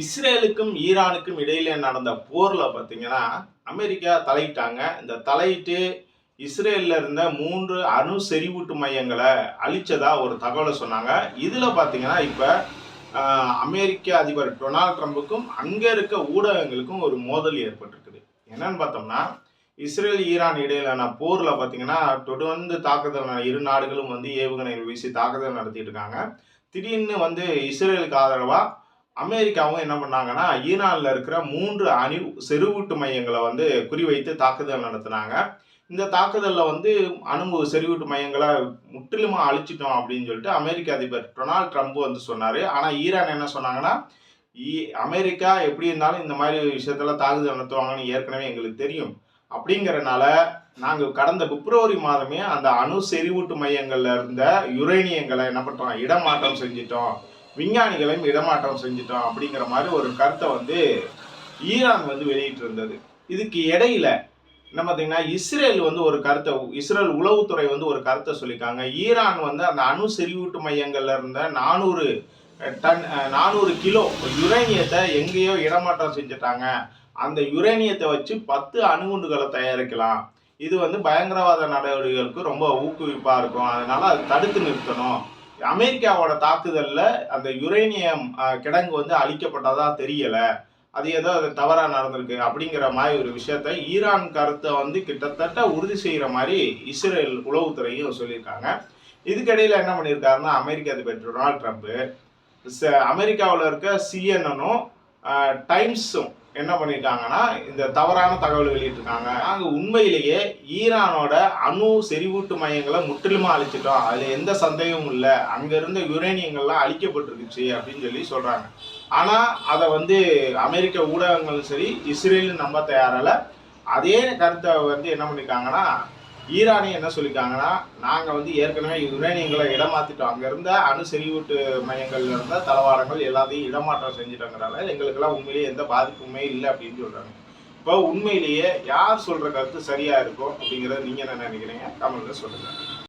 இஸ்ரேலுக்கும் ஈரானுக்கும் இடையில நடந்த போர்ல பாத்தீங்கன்னா அமெரிக்கா தலையிட்டாங்க. இந்த தலையிட்டு இஸ்ரேல்ல இருந்த 3 அணு செறிவூட்டு மையங்களை அழிச்சதா ஒரு தகவலை சொன்னாங்க. இதுல பாத்தீங்கன்னா இப்ப அமெரிக்க அதிபர் டொனால்ட் ட்ரம்புக்கும் அங்க இருக்க ஊடகங்களுக்கும் ஒரு மோதல் ஏற்பட்டிருக்குது. என்னன்னு பார்த்தோம்னா, இஸ்ரேல் ஈரான் இடையிலான போர்ல பாத்தீங்கன்னா தொடர்ந்து தாக்குதல் இரு நாடுகளும் ஏவுகணைகள் வீசி தாக்குதல் நடத்திட்டு இருக்காங்க. திடீர்னு இஸ்ரேலுக்கு ஆதரவா அமெரிக்காவும் என்ன பண்ணாங்கன்னா, ஈரான்ல இருக்கிற 3 அணு செறிவூட்டு மையங்களை குறிவைத்து தாக்குதல் நடத்தினாங்க. இந்த தாக்குதல்ல அணு செறிவூட்டு மையங்களை முற்றிலுமா அழிச்சிட்டோம் அப்படின்னு சொல்லிட்டு அமெரிக்க அதிபர் டொனால்ட் ட்ரம்ப் சொன்னாரு. ஆனா ஈரான் என்ன சொன்னாங்கன்னா, அமெரிக்கா எப்படி இருந்தாலும் இந்த மாதிரி விஷயத்துல தாக்குதல் நடத்துவாங்கன்னு ஏற்கனவே எங்களுக்கு தெரியும். அப்படிங்கறனால நாங்க கடந்த பிப்ரவரி மாதமே அந்த அணு செறிவூட்டு மையங்கள்ல இருந்த யுரேனியங்களை என்ன பண்றோம், இடமாற்றம் செஞ்சிட்டோம், விஞ்ஞானிகளையும் இடமாற்றம் செஞ்சிட்டோம் அப்படிங்கிற மாதிரி ஒரு கருத்தை ஈரான் வெளியிட்டு இருந்தது. இதுக்கு இடையில என்ன பார்த்தீங்கன்னா, இஸ்ரேல் ஒரு கருத்தை, இஸ்ரேல் உளவுத்துறை ஒரு கருத்தை சொல்லியிருக்காங்க. ஈரான் அந்த அணு செறிவூட்டு மையங்கள்ல இருந்த 400 கிலோ யுரேனியத்தை எங்கேயோ இடமாற்றம் செஞ்சுட்டாங்க. அந்த யுரேனியத்தை வச்சு 10 அணுகுண்டுகளை தயாரிக்கலாம். இது பயங்கரவாத நடவடிக்கைகளுக்கு ரொம்ப ஊக்குவிப்பா இருக்கும். அதனால அதை தடுத்து நிறுத்தணும். அமெரிக்காவோட தாக்குதல்ல அந்த யுரேனியம் கிடங்கு அழிக்கப்பட்டதா தெரியல, அது ஏதோ தவறா நடந்திருக்கு அப்படிங்கிற மாதிரி ஒரு விஷயத்த ஈரான் கருத்தை கிட்டத்தட்ட உறுதி செய்யற மாதிரி இஸ்ரேல் உளவுத்துறையும் சொல்லியிருக்காங்க. இதுக்கிடையில என்ன பண்ணியிருக்காருன்னா, அமெரிக்க அதிபர் டொனால்ட் ட்ரம்ப் அமெரிக்காவில் இருக்க சிஎன்எனும் டைம்ஸும் என்ன பண்ணிருக்காங்கன்னா, இந்த தவறான தகவல் வெளியிட்டிருக்காங்க. நாங்க உண்மையிலேயே ஈரானோட அணு செறிவூட்டு மையங்களை முற்றிலுமா அழிச்சிட்டோம், அதுல எந்த சந்தேகமும் இல்லை, அங்க இருந்த யுரேனியங்கள்லாம் அழிக்கப்பட்டிருக்குச்சு அப்படின்னு சொல்றாங்க. ஆனா அதை அமெரிக்க ஊடகங்களும் சரி இஸ்ரேலும் நம்ப தயாரில்ல. அதே கருத்தை என்ன பண்ணிருக்காங்கன்னா, ஈரானிய என்ன சொல்லியிருக்காங்கன்னா, நாங்க ஏற்கனவே யுரேனியங்களை இடமாத்திட்டோம், அங்க இருந்த அணு செறிவூட்டு மையங்கள்ல இருந்த தளவாடங்கள் எல்லாத்தையும் இடமாற்றம் செஞ்சுட்டோங்கிறனால எங்களுக்கெல்லாம் உண்மையிலேயே எந்த பாதிப்புமே இல்லை அப்படின்னு சொல்றாங்க. இப்போ உண்மையிலேயே யார் சொல்ற கருத்து சரியா இருக்கும் அப்படிங்கறத நீங்க என்ன நினைக்கிறீங்க? கமெண்ட்ல சொல்லுங்க.